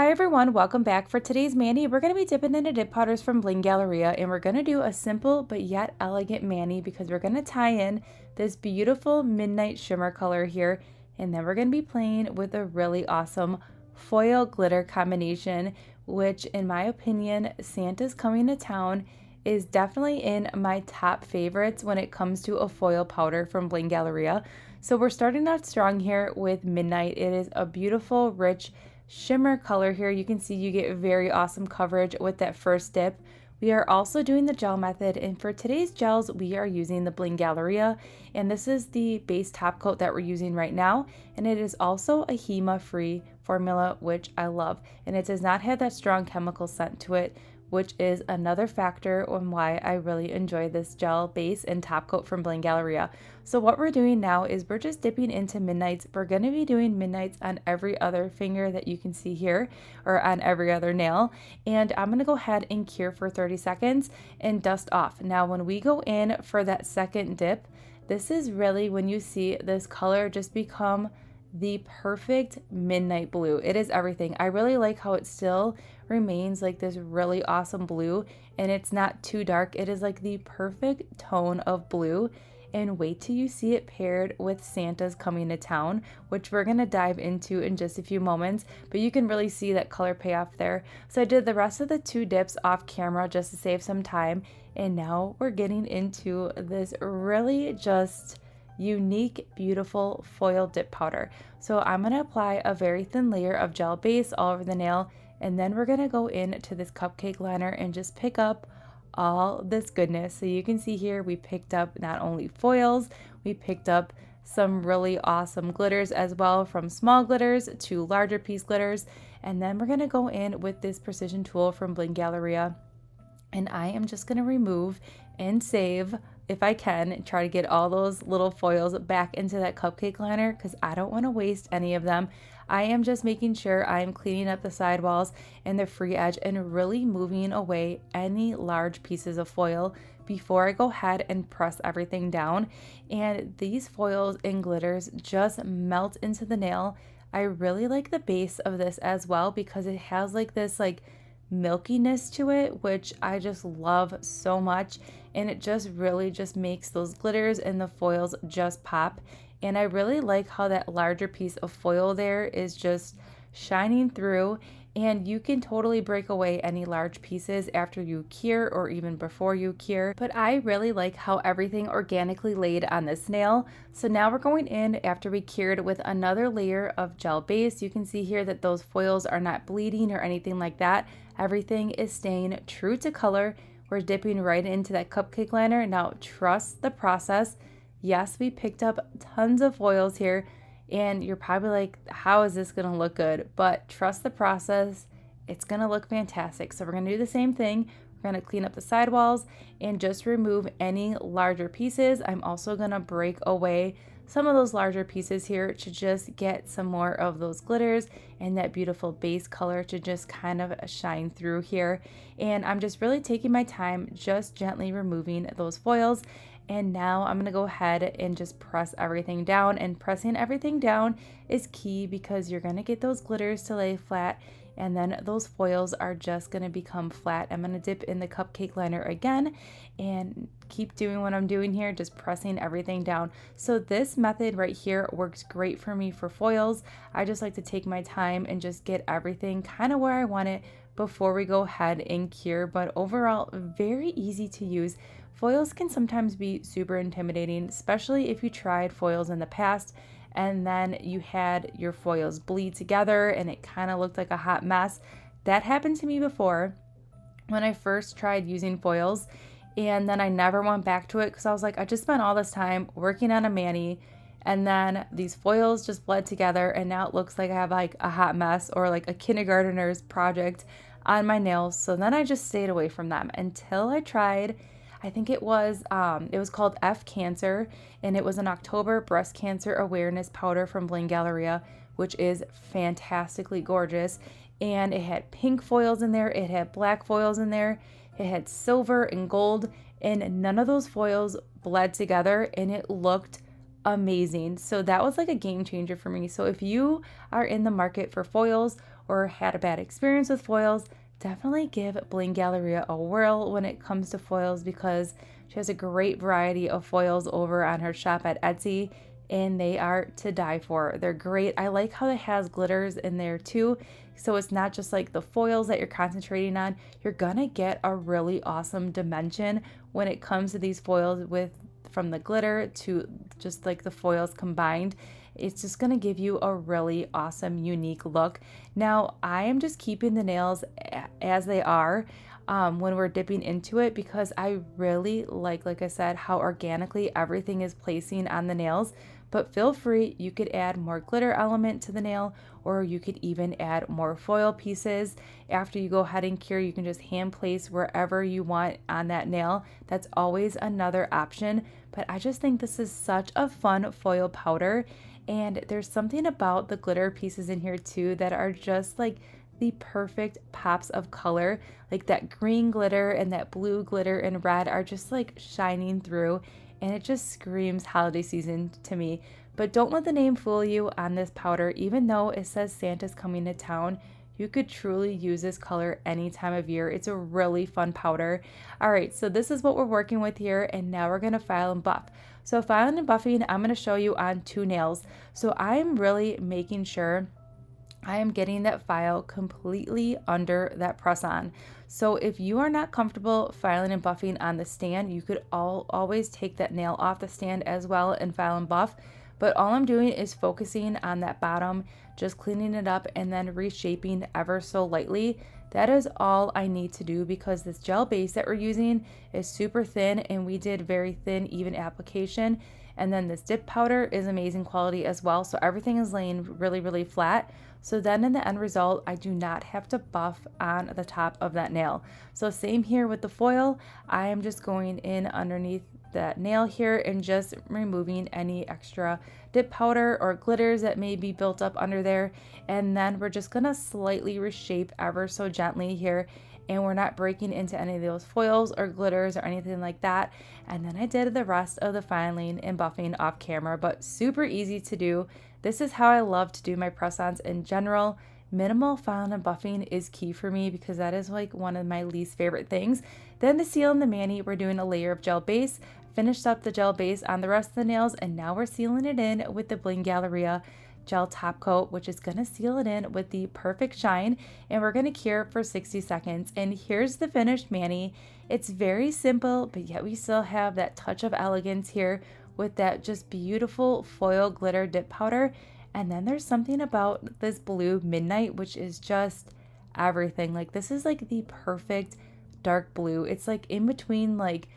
Hi everyone, welcome back. For today's mani, we're going to be dipping into dip powders from Bling Galleria, and we're going to do a simple but yet elegant mani because we're going to tie in this beautiful midnight shimmer color here, and then we're going to be playing with a really awesome foil glitter combination, which in my opinion, Santa's Coming to Town is definitely in my top favorites when it comes to a foil powder from Bling Galleria. So we're starting out strong here with Midnight. It is a beautiful, rich shimmer color here. You can see you get very awesome coverage with that first dip. We are also doing the gel method, and for today's gels we are using the Bling Galleria, and this is the base top coat that we're using right now, and it is also a HEMA free formula, which I love, and it does not have that strong chemical scent to it, which is another factor on why I really enjoy this gel base and top coat from Bling Galleria. So what we're doing now is we're just dipping into Midnights. We're going to be doing Midnights on every other finger that you can see here, or on every other nail. And I'm going to go ahead and cure for 30 seconds and dust off. Now when we go in for that second dip, this is really when you see this color just become the perfect midnight blue. It is everything. I really like how it still remains like this really awesome blue, and it's not too dark. It is like the perfect tone of blue, and wait till you see it paired with Santa's Coming to Town, which we're going to dive into in just a few moments, but you can really see that color payoff there. So I did the rest of the two dips off camera just to save some time, and now we're getting into this really just unique, beautiful foil dip powder. So I'm going to apply a very thin layer of gel base all over the nail, and then we're going to go into this cupcake liner and just pick up all this goodness. So you can see here we picked up not only foils, we picked up some really awesome glitters as well, from small glitters to larger piece glitters, and then we're going to go in with this precision tool from Bling Galleria, and I am just going to remove and save, if I can, try to get all those little foils back into that cupcake liner because I don't want to waste any of them. I am just making sure I am cleaning up the sidewalls and the free edge and really moving away any large pieces of foil before I go ahead and press everything down. And these foils and glitters just melt into the nail. I really like the base of this as well because it has like this milkiness to it, which I just love so much, and it just really just makes those glitters and the foils just pop. And I really like how that larger piece of foil there is just shining through, and you can totally break away any large pieces after you cure or even before you cure, but I really like how everything organically laid on this nail. So now we're going in after we cured with another layer of gel base. You can see here that those foils are not bleeding or anything like that. Everything is staying true to color. We're dipping right into that cupcake liner. Now trust the process. Yes, we picked up tons of foils here, and you're probably like, how is this gonna look good? But trust the process, it's gonna look fantastic. So we're gonna do the same thing. We're gonna clean up the sidewalls and just remove any larger pieces. I'm also gonna break away some of those larger pieces here to just get some more of those glitters and that beautiful base color to just kind of shine through here. And I'm just really taking my time, just gently removing those foils. And now I'm going to go ahead and just press everything down, and pressing everything down is key because you're going to get those glitters to lay flat, and then those foils are just going to become flat. I'm going to dip in the cupcake liner again and keep doing what I'm doing here, just pressing everything down. So this method right here works great for me for foils. I just like to take my time and just get everything kind of where I want it before we go ahead and cure, but overall very easy to use. Foils can sometimes be super intimidating, especially if you tried foils in the past and then you had your foils bleed together and it kind of looked like a hot mess. That happened to me before when I first tried using foils, and then I never went back to it because I was like, I just spent all this time working on a mani, and then these foils just bled together and now it looks like I have like a hot mess or like a kindergartner's project on my nails. So then I just stayed away from them until I tried, I think it was called F Cancer, and it was an October breast cancer awareness powder from Bling Galleria, which is fantastically gorgeous. And it had pink foils in there, it had black foils in there, it had silver and gold, and none of those foils bled together, and it looked amazing. So that was like a game changer for me. So if you are in the market for foils, or had a bad experience with foils, definitely give Bling Galleria a whirl when it comes to foils, because she has a great variety of foils over on her shop at Etsy, and they are to die for. They're great. I like how it has glitters in there too, so it's not just like the foils that you're concentrating on. You're gonna get a really awesome dimension when it comes to these foils, with from the glitter to just like the foils combined. It's just going to give you a really awesome, unique look. Now, I am just keeping the nails as they are when we're dipping into it, because I really like I said, how organically everything is placing on the nails. But feel free, you could add more glitter element to the nail, or you could even add more foil pieces. After you go ahead and cure, you can just hand place wherever you want on that nail. That's always another option. But I just think this is such a fun foil powder. And there's something about the glitter pieces in here too that are just like the perfect pops of color. Like that green glitter and that blue glitter and red are just like shining through, and it just screams holiday season to me. But don't let the name fool you on this powder. Even though it says Santa's coming to town, you could truly use this color any time of year. It's a really fun powder. All right, so this is what we're working with here, and now we're gonna file and buff. So filing and buffing, I'm gonna show you on 2 nails. So I'm really making sure I am getting that file completely under that press on. So if you are not comfortable filing and buffing on the stand, you could always take that nail off the stand as well and file and buff. But all I'm doing is focusing on that bottom, just cleaning it up and then reshaping ever so lightly. That is all I need to do, because this gel base that we're using is super thin, and we did very thin, even application. And then this dip powder is amazing quality as well. So everything is laying really, really flat. So then in the end result, I do not have to buff on the top of that nail. So same here with the foil. I am just going in underneath that nail here and just removing any extra dip powder or glitters that may be built up under there. And then we're just gonna slightly reshape ever so gently here, and we're not breaking into any of those foils or glitters or anything like that. And then I did the rest of the filing and buffing off camera, but super easy to do. This is how I love to do my press-ons in general. Minimal filing and buffing is key for me, because that is like one of my least favorite things. Then the seal and the mani, we're doing a layer of gel base. Finished up the gel base on the rest of the nails, and now we're sealing it in with the Bling Galleria gel top coat, which is going to seal it in with the perfect shine, and we're going to cure for 60 seconds. And here's the finished mani. It's very simple, but yet we still have that touch of elegance here with that just beautiful foil glitter dip powder. And then there's something about this blue midnight, which is just everything. Like, this is like the perfect dark blue. It's like in between like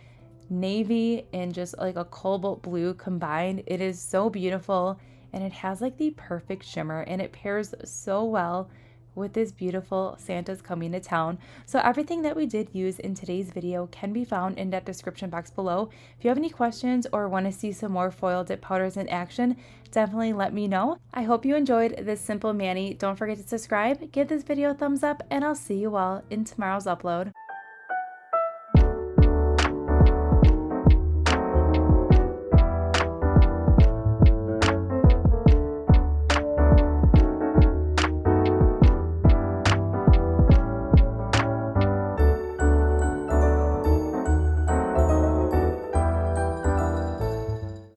navy and just like a cobalt blue combined. It is so beautiful, and it has like the perfect shimmer, and it pairs so well with this beautiful Santa's coming to town. So everything that we did use in today's video can be found in that description box below. If you have any questions or want to see some more foil dip powders in action, definitely let me know. I hope you enjoyed this simple mani. Don't forget to subscribe, give this video a thumbs up, and I'll see you all in tomorrow's upload.